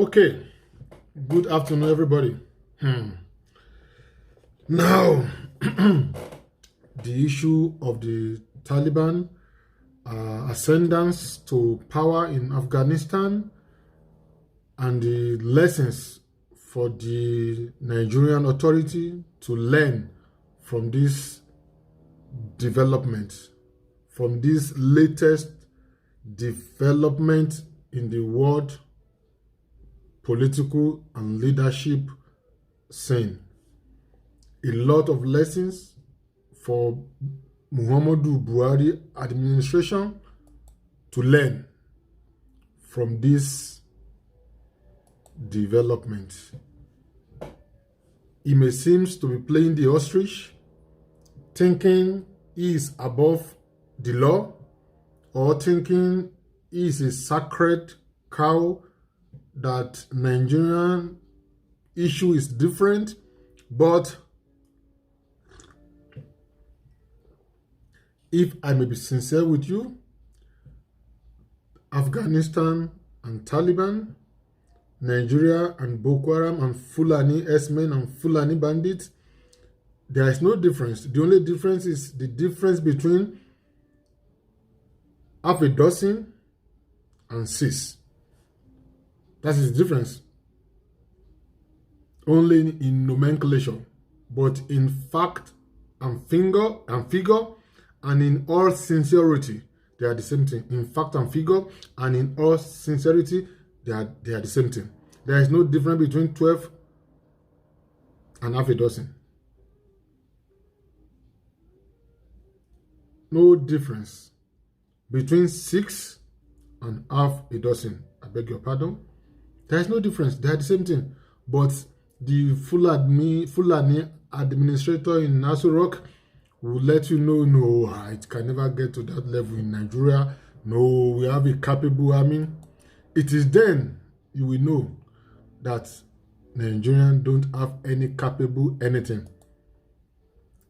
Okay, good afternoon, everybody. Now, the issue of the Taliban ascendance to power in Afghanistan and the lessons for the Nigerian authority to learn from this development, from this latest development in the world political and leadership scene. A lot of lessons for Muhammadu Buhari administration to learn from this development. He may seem to be playing the ostrich, thinking he is above the law, or thinking he is a sacred cow, that Nigerian issue is different. But if I may be sincere with you, Afghanistan and Taliban, Nigeria and Boko Haram and Fulani S-men and Fulani bandits, there is no difference. The only difference is the difference between half a dozen and 6. That is the difference. Only in nomenclature, but in fact and figure and in all sincerity, they are the same thing. In fact and figure and in all sincerity, they are the same thing. There is no difference between 12 and half a dozen. No difference between 6 and half a dozen. I beg your pardon. There is no difference. They are the same thing. But the Fulani administrator in Aso Rock will let you know, no, it can never get to that level in Nigeria. No, we have a capable army. It is then you will know that Nigerians don't have any capable anything.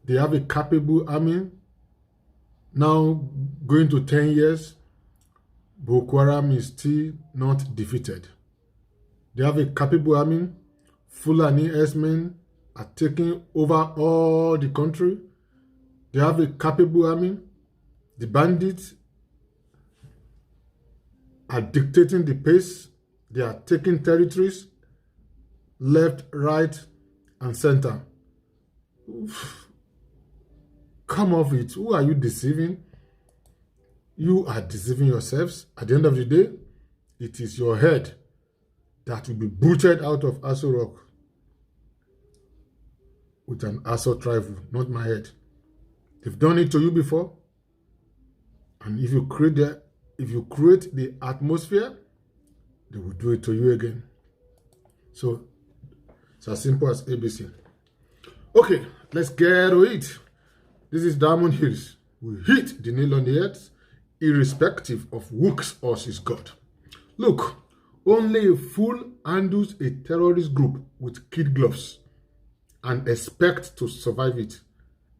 They have a capable army. Now, going to 10 years, Boko Haram is still not defeated. They have a capable army. Fulani S-men are taking over all the country. They have a capable army. The bandits are dictating the pace. They are taking territories left, right, and center. Come off it. Who are you deceiving? You are deceiving yourselves. At the end of the day, it is your head that will be booted out of Aso Rock with an assault rifle, not my head. They've done it to you before, and if you create the atmosphere, they will do it to you again. So it's as simple as ABC. Okay, let's get to it. This is Diamond Hills. We hit the nail on the head, irrespective of whooks or is God. Look, only a fool handles a terrorist group with kid gloves and expects to survive it,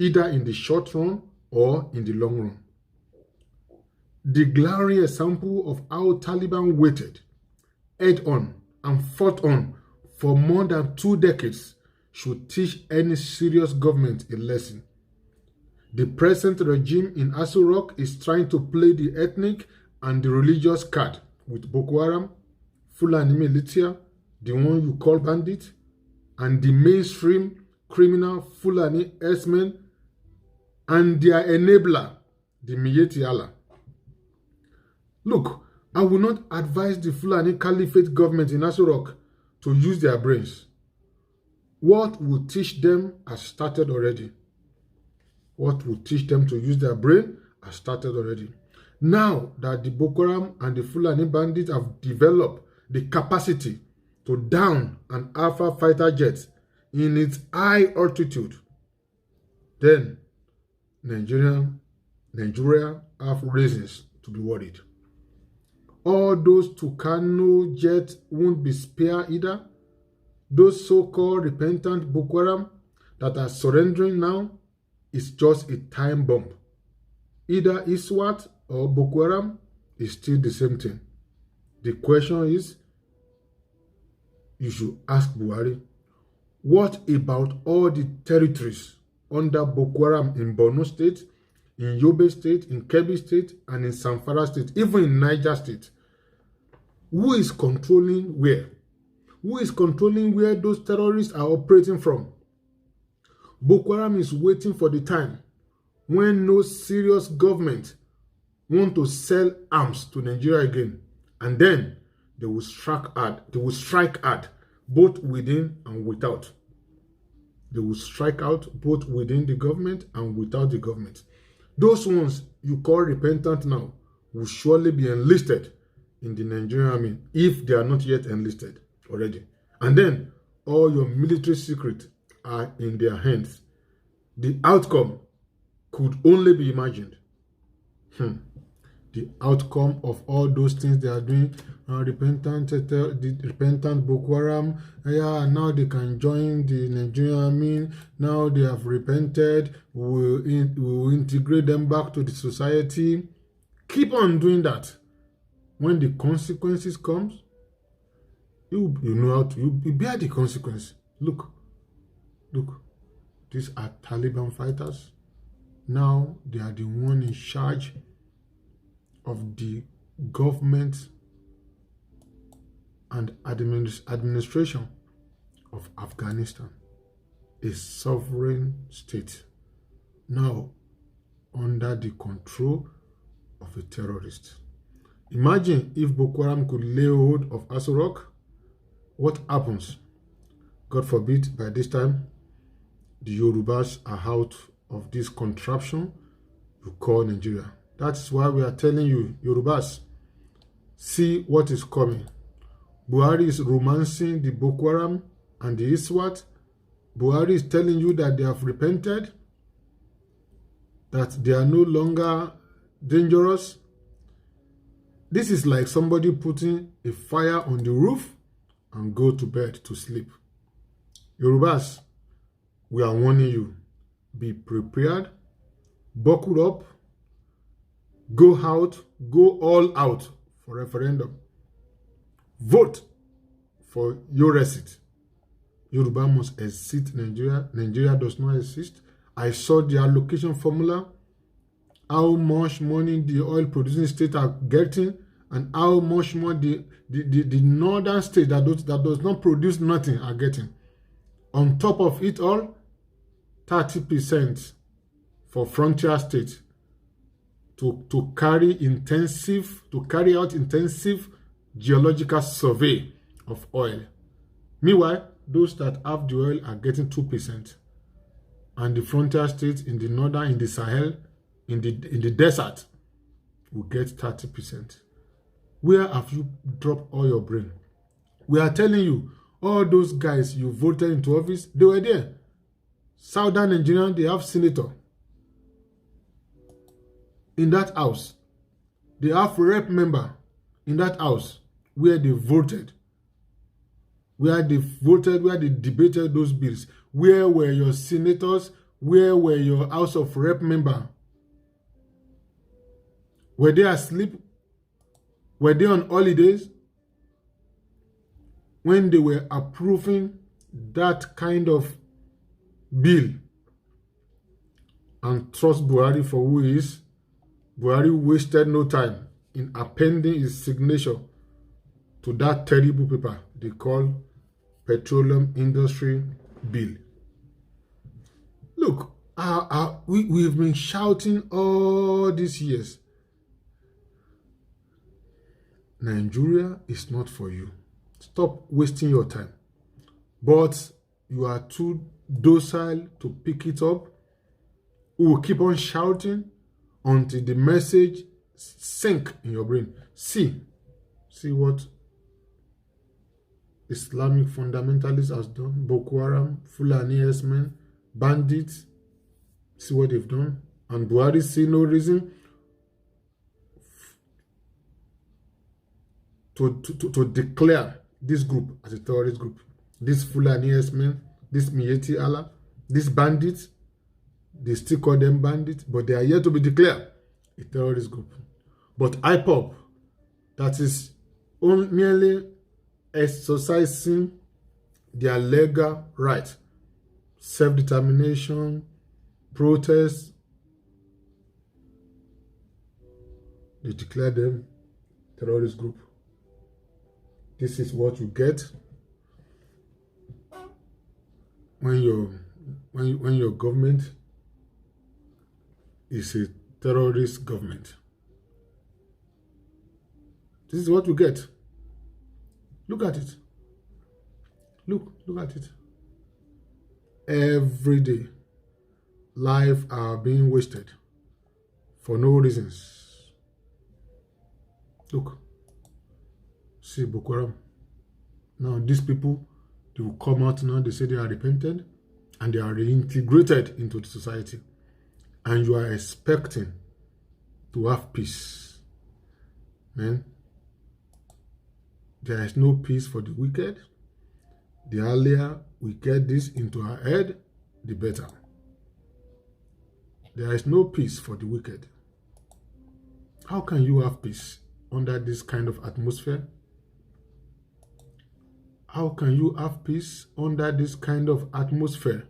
either in the short run or in the long run. The glaring example of how Taliban waited, head on, and fought on for more than 2 decades should teach any serious government a lesson. The present regime in Aso Rock is trying to play the ethnic and the religious card with Boko Haram, Fulani militia, the one you call bandit, and the mainstream criminal Fulani S-men and their enabler, the Miyetti Allah. Look, I will not advise the Fulani Caliphate government in Aso Rock to use their brains. What will teach them has started already. What will teach them to use their brain has started already. Now that the Boko Haram and the Fulani bandits have developed the capacity to down an Alpha fighter jet in its high altitude, then Nigeria have reasons to be worried. All those Tucano jets won't be spared either. Those so-called repentant Boko Haram that are surrendering now is just a time bomb. Either ISWAT or Boko Haram is still the same thing. The question is, you should ask Buhari, what about all the territories under Boko Haram in Borno State, in Yobe State, in Kebbi State, and in Zamfara State, even in Niger State? Who is controlling where? Who is controlling where those terrorists are operating from? Boko Haram is waiting for the time when no serious government want to sell arms to Nigeria again, and then they will strike hard. They will strike hard, both within and without. They will strike out both within the government and without the government. Those ones you call repentant now will surely be enlisted in the Nigerian army if they are not yet enlisted already. And then all your military secrets are in their hands. The outcome could only be imagined. The outcome of all those things they are doing, repentant Boko Haram, now they can join the Nigerian army. Now they have repented. We'll integrate them back to the society. Keep on doing that. When the consequences comes, you know how to you bear the consequence. Look, these are Taliban fighters. Now they are the one in charge of the government and administration of Afghanistan, a sovereign state, now under the control of a terrorist. Imagine if Boko Haram could lay hold of Aso Rock. What happens? God forbid, by this time, the Yorubas are out of this contraption you call Nigeria. That's why we are telling you, Yorubas, see what is coming. Buhari is romancing the Boko Haram and the ISWAT. Buhari is telling you that they have repented, that they are no longer dangerous. This is like somebody putting a fire on the roof and go to bed to sleep. Yorubas, we are warning you. Be prepared, buckle up, go out, go all out for referendum. Vote for your exit. Yoruba must exit Nigeria. Nigeria does not exist. I saw the allocation formula, how much money the oil producing states are getting, and how much more the northern state that does not produce nothing are getting. On top of it all, 30% for frontier states to carry out intensive geological survey of oil. Meanwhile, those that have the oil are getting 2%, and the frontier states in the northern, in the Sahel, in the desert, will get 30%. Where have you dropped all your brain? We are telling you, all those guys you voted into office, they were there. Southern Nigeria, they have senator in that house. They have rep member in that house where they voted. Where they debated those bills. Where were your senators? Where were your House of Rep member? Were they asleep? Were they on holidays? When they were approving that kind of bill. And trust Buhari for who he is. Buhari wasted no time in appending his signature to that terrible paper they call Petroleum Industry Bill. Look, we've been shouting all these years. Nigeria is not for you. Stop wasting your time. But you are too docile to pick it up. We will keep on shouting until the message sink in your brain. See what Islamic fundamentalists has done. Boko Haram, Fulani herdsmen, bandits. See what they've done. And Buhari see no reason to declare this group as a terrorist group. This Fulani herdsmen, this Miyetti Allah, these bandits, they still call them bandits, but they are yet to be declared a terrorist group. But IPOB, that is merely exercising their legal right, self-determination, protest. They declare them terrorist group. This is what you get when your government is a terrorist government. This is what you get. Look at it. Look at it. Every day, lives are being wasted for no reasons. Look. See Boko Haram. Now these people, they will come out now, they say they are repented and they are reintegrated into the society. And you are expecting to have peace. Man, there is no peace for the wicked. The earlier we get this into our head, the better. There is no peace for the wicked. How can you have peace under this kind of atmosphere? How can you have peace under this kind of atmosphere?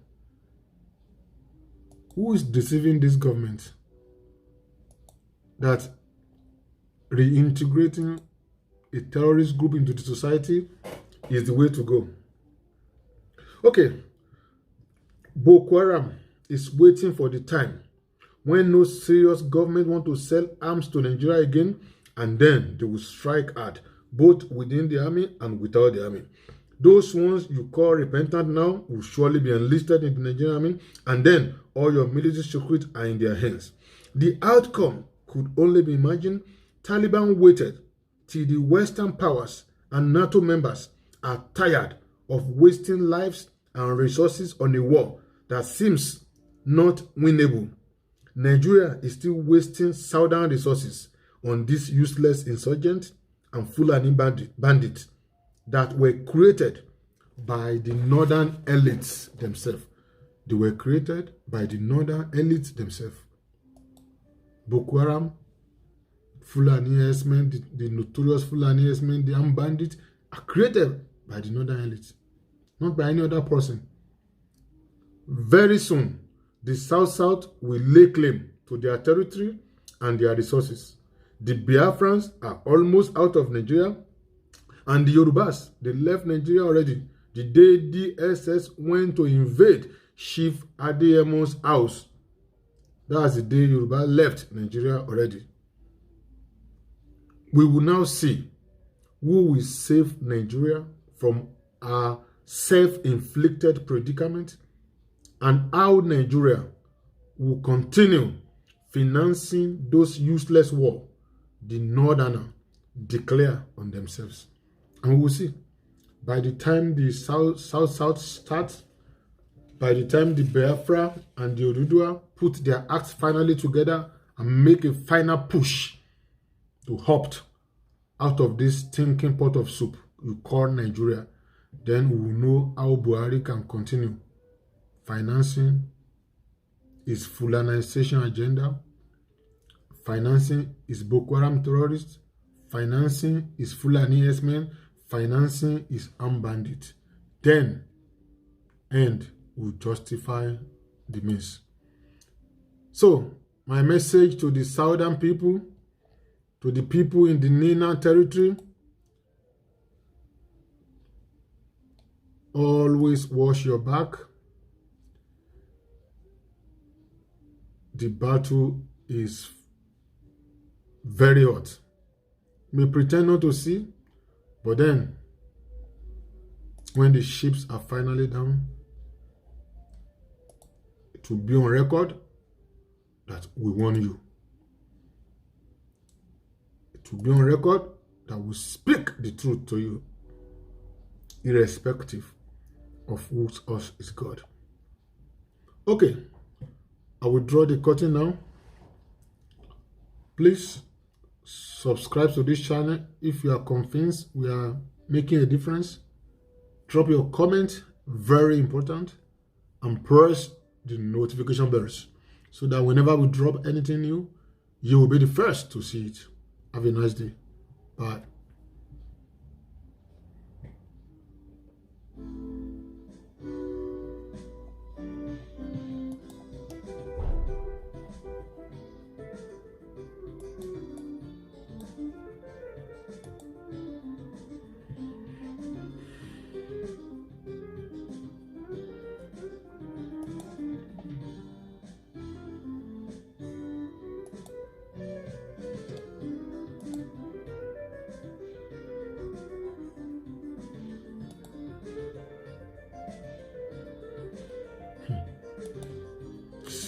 Who is deceiving this government that reintegrating a terrorist group into the society is the way to go? Okay, Boko Haram is waiting for the time when no serious government want to sell arms to Nigeria again, and then they will strike hard, both within the army and without the army. Those ones you call repentant now will surely be enlisted in the Nigerian army, and then all your military secrets are in their hands. The outcome could only be imagined. Taliban waited till the Western powers and NATO members are tired of wasting lives and resources on a war that seems not winnable. Nigeria is still wasting southern resources on these useless insurgents and Fulani bandits that were created by the northern elites themselves. They were created by the northern elites themselves. Boko Haram, Fulani herdsmen, the notorious Fulani herdsmen, the armed bandits are created by the northern elites, not by any other person. Very soon, the South will lay claim to their territory and their resources. The Biafrans are almost out of Nigeria, and the Yorubas, they left Nigeria already. The day DSS went to invade Chief Adeyemo's house, that's the day Yoruba left Nigeria already. We will now see who will save Nigeria from our self-inflicted predicament, and how Nigeria will continue financing those useless wars the Northerners declare on themselves. And we will see. By the time the South starts, by the time the Biafra and the Oduduwa put their acts finally together and make a final push to opt out of this stinking pot of soup you call Nigeria, then we will know how Buhari can continue financing his Fulanization agenda, financing his Boko Haram terrorists, financing his Fulani herdsmen, financing his armed bandits. Then, end will justify the means. So, my message to the southern people, to the people in the Nina territory, always wash your back. The battle is very hot. You may pretend not to see, but then when the ships are finally down, it will be on record that we warn you. It will be on record that we speak the truth to you, irrespective of whose us is God. Okay, I will draw the curtain now. Please subscribe to this channel if you are convinced we are making a difference. Drop your comment, very important, and press the notification bells so that whenever we drop anything new, you will be the first to see it. Have a nice day. Bye.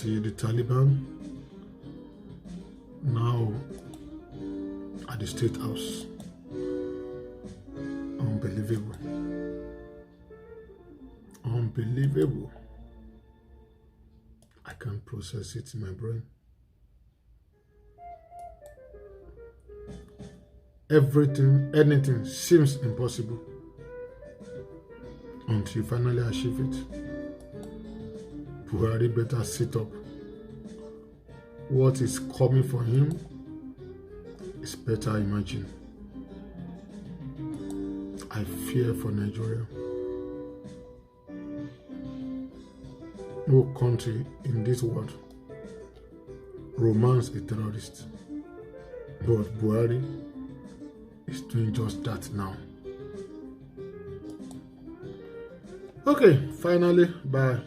see the Taliban now at the State House. Unbelievable. Unbelievable. I can't process it in my brain. Everything, anything seems impossible until you finally achieve it. Buhari better sit up. What is coming for him is better imagine. I fear for Nigeria. No country in this world romance a terrorist, but Buhari is doing just that now. Okay, finally, bye.